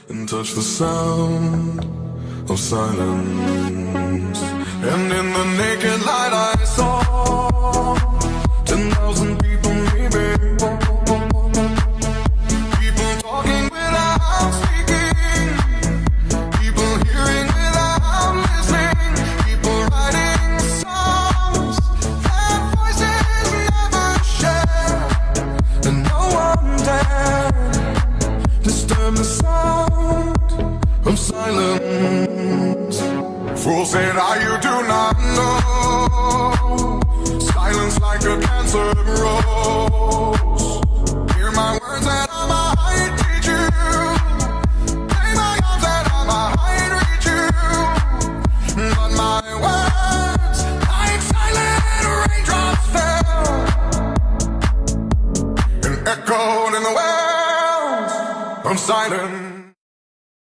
and touch the sound of silence. And in the naked light I saw 10,000 people maybe, people talking without speaking, people hearing without listening, people writing songs that voices never share, and no one dared disturb the sound of silence. Fools said, you do not know. Silence like a cancer grows.